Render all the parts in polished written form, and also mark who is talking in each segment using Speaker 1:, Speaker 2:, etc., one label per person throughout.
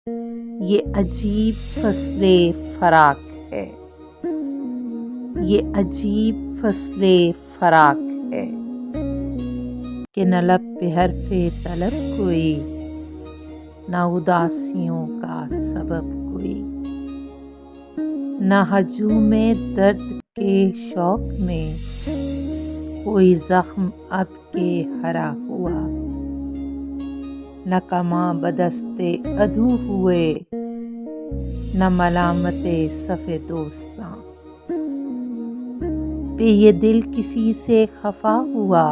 Speaker 1: یہ عجیب فصل فراق ہے، یہ عجیب فصل فراق ہے کہ نہ لب پہ حرف طلب کوئی، نہ اداسیوں کا سبب کوئی، نہ ہجوم درد کے شوق میں کوئی زخم اب کے ہرا ہوا، نہ کماں بدست عدو ہوئے، نہ ملامت صف دوستاں پہ یہ دل کسی سے خفا ہوا،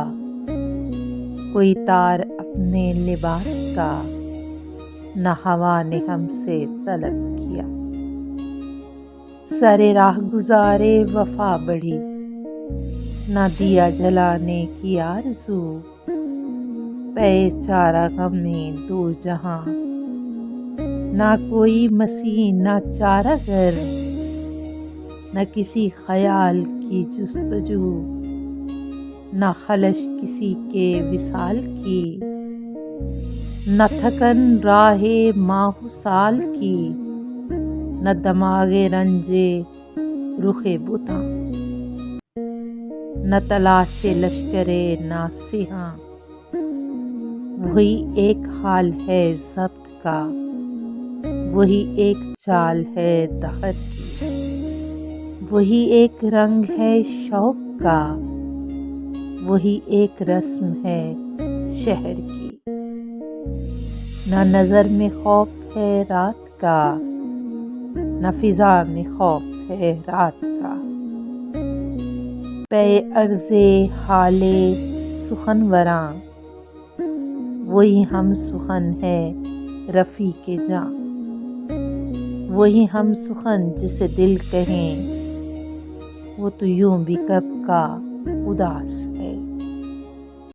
Speaker 1: کوئی تار اپنے لباس کا نہ ہوا نے ہم سے طلب کیا۔ سر راہ گزارے وفا بڑھی، نہ دیا جلانے کی آرزو، پے چارہ غم میں دو جہاں، نہ کوئی مسیح نہ چارہ گر، نہ کسی خیال کی جستجو، نہ خلش کسی کے وصال کی، نہ تھکن راہ ماہ و سال کی، نہ دماغ رنج رخ بتاں، نہ تلاش لشکر ناصحاں، وہی ایک حال ہے ضبط کا، وہی ایک چال ہے دہر کی، وہی ایک رنگ ہے شوق کا، وہی ایک رسم ہے شہر کی، نہ نظر میں خوف ہے رات کا، نہ فضا میں خوف ہے رات کا، پے عرض حال سخنوراں، وہی ہم سخن ہے رفیق جاں، وہی ہم سخن جسے دل کہیں، وہ تو یوں بھی کب کا اداس ہے۔